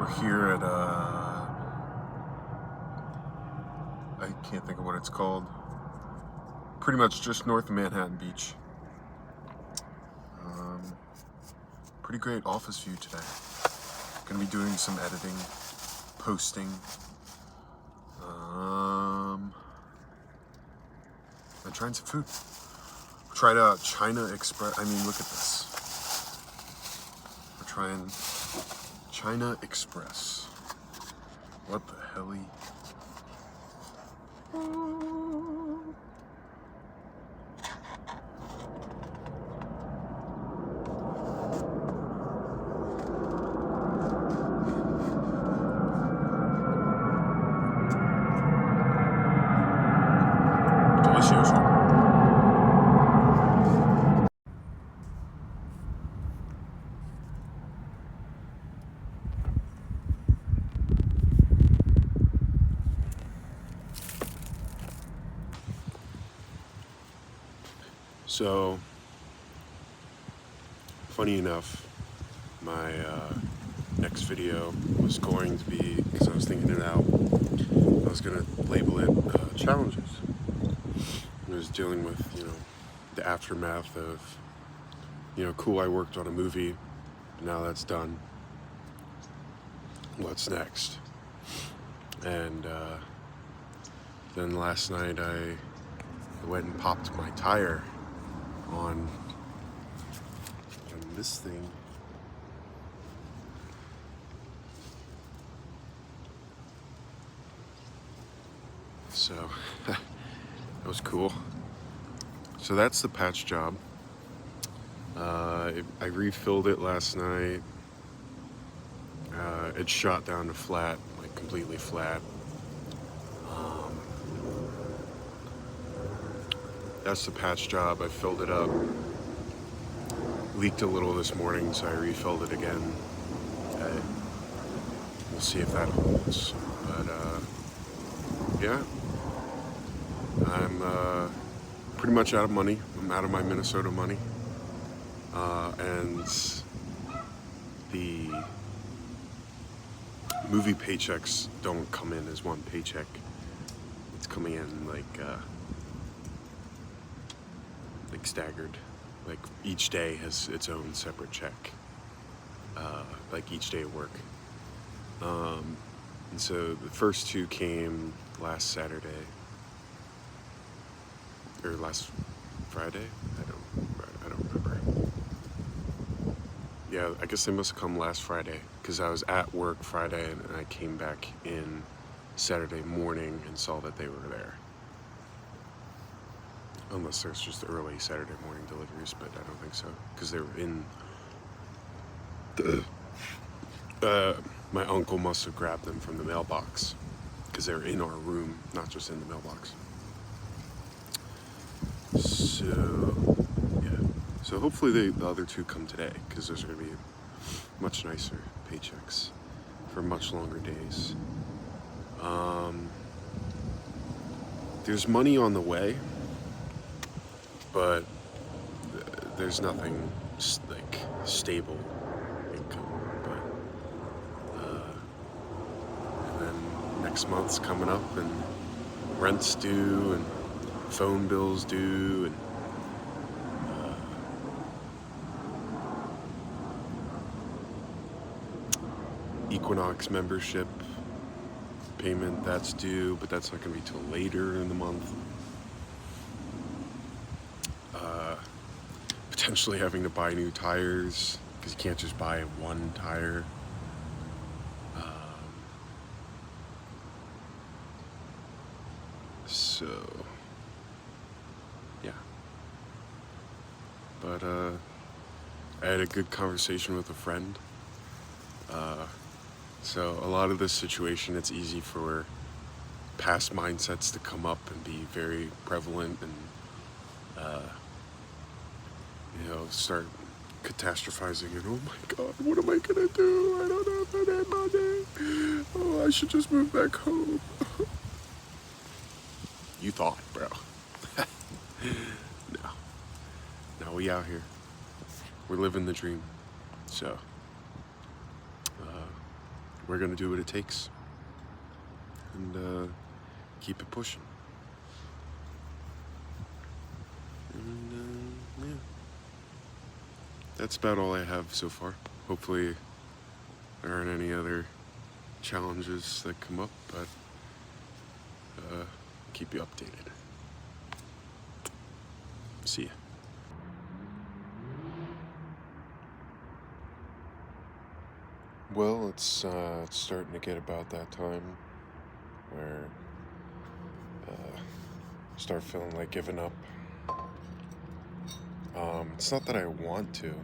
We're here at I can't think of what it's called. Pretty much just north of Manhattan Beach. Pretty great office view today. Gonna be doing some editing, posting. And trying some food. Tried out China Express. I mean, look at this. We're trying China Express. What the helly? Delicioso. So, funny enough, my next video was going to be, because I was thinking it out, I was going to label it challenges. I was dealing with, the aftermath of, cool, I worked on a movie, now that's done. What's next? And then last night I went and popped my tire on this thing. So that was cool. So that's the patch job. I refilled it last night. It shot down to flat, like completely flat. That's the patch job. I filled it up. Leaked a little this morning, so I refilled it again. We'll see if that holds. But yeah, I'm pretty much out of money. I'm out of my Minnesota money, and the movie paychecks don't come in as one paycheck. It's coming in like staggered. Like each day has its own separate check. Like each day of work. And so the first two came last Saturday. Or last Friday? I don't remember. Yeah, I guess they must have come last Friday, because I was at work Friday and I came back in Saturday morning and saw that they were there. Unless there's just early Saturday morning deliveries, but I don't think so, because they were in the my uncle must have grabbed them from the mailbox, because they were in our room, not just in the mailbox. So yeah, so hopefully the other two come today, because those are going to be much nicer paychecks for much longer days. There's money on the way, but there's nothing like stable income. But and then next month's coming up, and rent's due, and phone bills due, and Equinox membership payment, that's due, but that's not going to be till later in the month. Potentially having to buy new tires, because you can't just buy one tire. So yeah, but I had a good conversation with a friend. So a lot of this situation, it's easy for past mindsets to come up and be very prevalent, and start catastrophizing and, oh my god, what am I gonna do? I don't have any money. Oh, I should just move back home. You thought, bro. No, we out here. We're living the dream. So we're gonna do what it takes and keep it pushing. And yeah, that's about all I have so far. Hopefully there aren't any other challenges that come up, but keep you updated. See ya. Well, it's starting to get about that time where start feeling like giving up. It's not that I want to.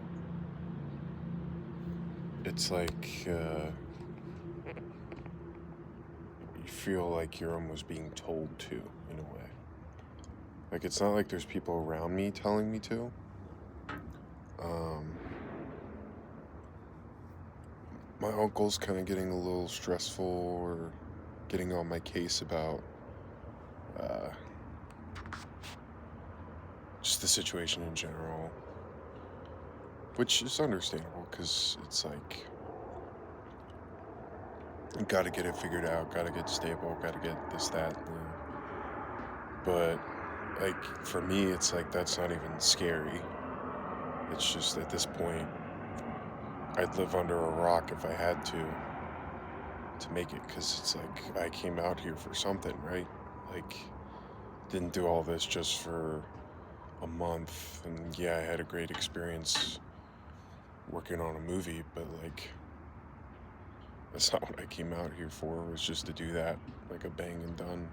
It's like you feel like you're almost being told to, in a way. Like, it's not like there's people around me telling me to. My uncle's kind of getting a little stressful, or getting on my case about just the situation in general, which is understandable, because it's like, you gotta get it figured out, gotta get stable, gotta get this, that, but like, for me, it's like, that's not even scary. It's just, at this point, I'd live under a rock if I had to make it, because it's like, I came out here for something, right? Like, didn't do all this just for a month, and yeah, I had a great experience working on a movie, but like, that's not what I came out here for. It was just to do that, like a bang and done.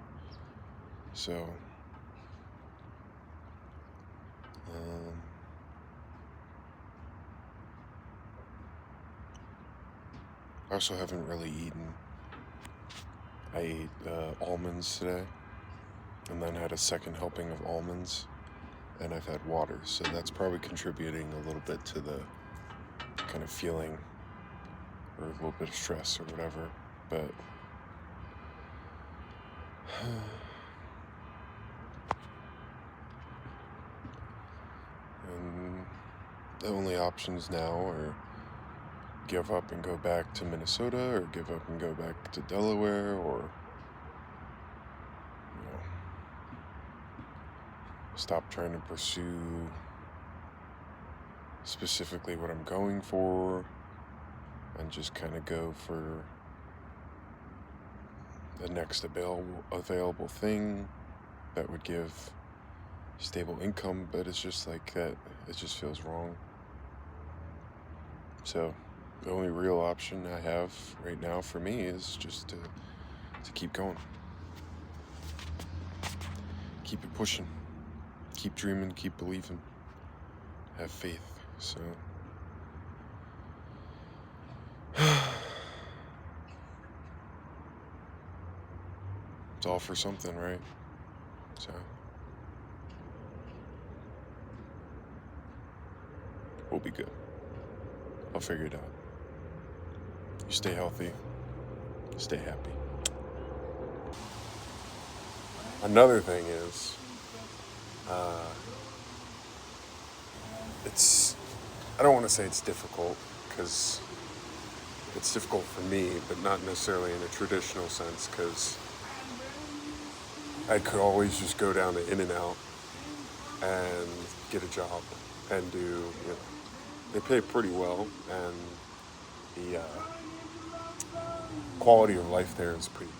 So I also haven't really eaten. I ate almonds today, and then had a second helping of almonds, and I've had water, so that's probably contributing a little bit to the kind of feeling, or a little bit of stress or whatever, but and the only options now are give up and go back to Minnesota, or give up and go back to Delaware, or stop trying to pursue specifically what I'm going for, and just kind of go for the next available thing that would give stable income, but it's just like that, it just feels wrong. So the only real option I have right now for me is just to keep going. Keep it pushing. Keep dreaming, keep believing. Have faith. So it's all for something, right? So we'll be good. I'll figure it out. You stay healthy. Stay happy. Another thing is, I don't want to say it's difficult, because it's difficult for me, but not necessarily in a traditional sense, because I could always just go down to In-N-Out and get a job and do, they pay pretty well, and the quality of life there is pretty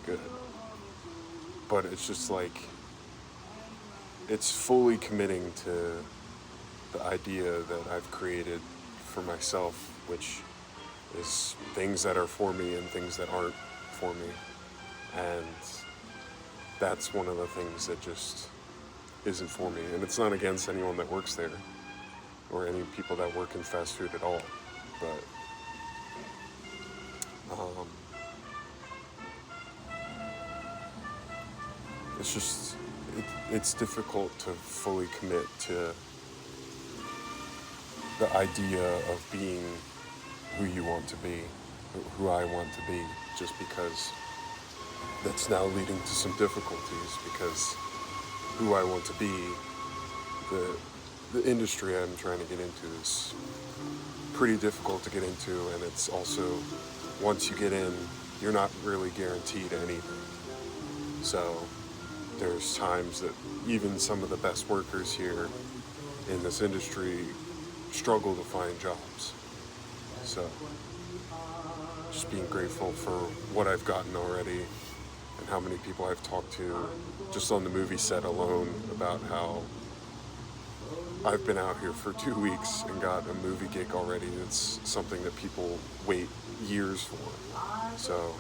good. But it's just like, it's fully committing to the idea that I've created for myself, which is things that are for me and things that aren't for me. And that's one of the things that just isn't for me. And it's not against anyone that works there, or any people that work in fast food at all, but it's just, it's difficult to fully commit to the idea of being who you want to be, who I want to be, just because that's now leading to some difficulties, because who I want to be, the industry I'm trying to get into is pretty difficult to get into, and it's also once you get in, you're not really guaranteed anything. So there's times that even some of the best workers here in this industry struggle to find jobs. So just being grateful for what I've gotten already and how many people I've talked to just on the movie set alone about how I've been out here for 2 weeks and got a movie gig already. It's something that people wait years for. So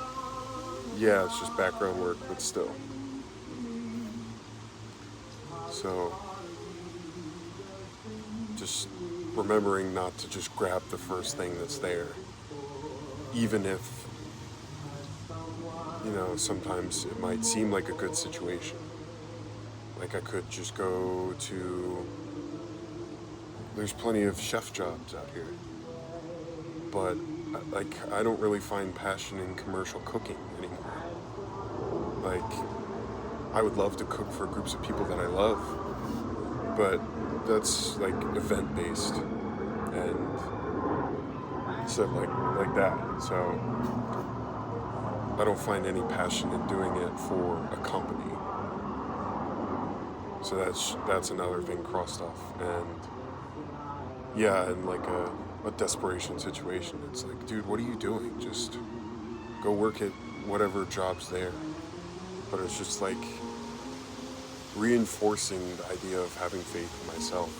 yeah, it's just background work, but still. So just remembering not to just grab the first thing that's there, even if, you know, sometimes it might seem like a good situation. Like I could just go to, there's plenty of chef jobs out here, but like I don't really find passion in commercial cooking anymore. Like I would love to cook for groups of people that I love, but that's like event based and stuff like that. So I don't find any passion in doing it for a company. So that's another thing crossed off. And yeah, in like a desperation situation, it's like, dude, what are you doing? Just go work at whatever job's there. But it's just like reinforcing the idea of having faith in myself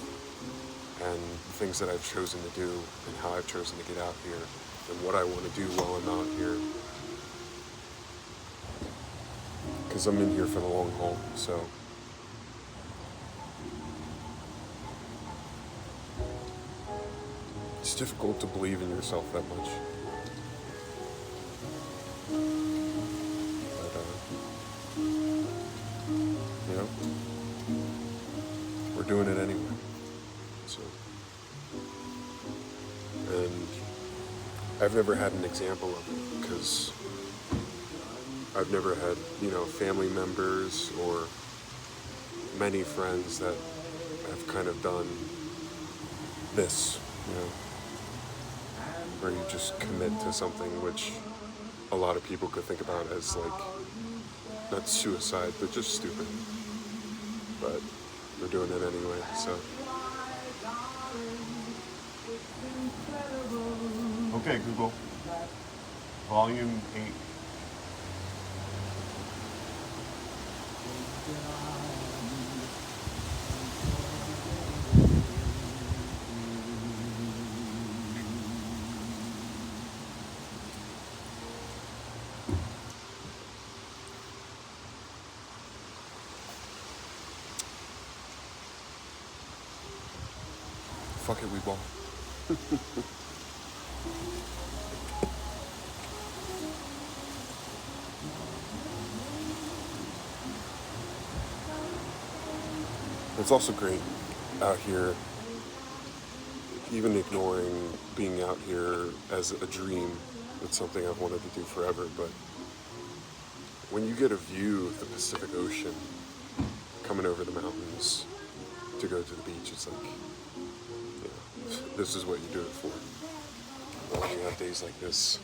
and the things that I've chosen to do and how I've chosen to get out here and what I want to do while I'm out here. Because I'm in here for the long haul, so. It's difficult to believe in yourself that much. But, you know, we're doing it anyway. So, and I've never had an example of it because I've never had, you know, family members or many friends that have kind of done this, you know, where you just commit to something which a lot of people could think about as like, not suicide, but just stupid. But we're doing it anyway, so. Okay, Google. Volume 8. Fuck it, we won't. It's also great out here, even ignoring being out here as a dream. It's something I've wanted to do forever, but when you get a view of the Pacific Ocean coming over the mountains to go to the beach, it's like, you know, this is what you do it for. When you have days like this.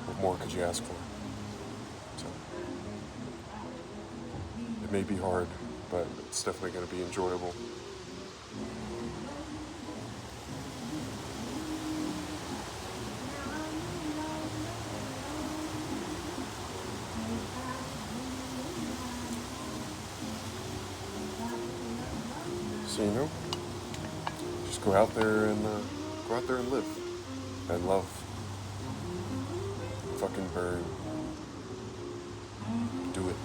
What more could you ask for? So, it may be hard, but it's definitely going to be enjoyable. So, you know, just go out there and live and love. Fucking burn. Do it.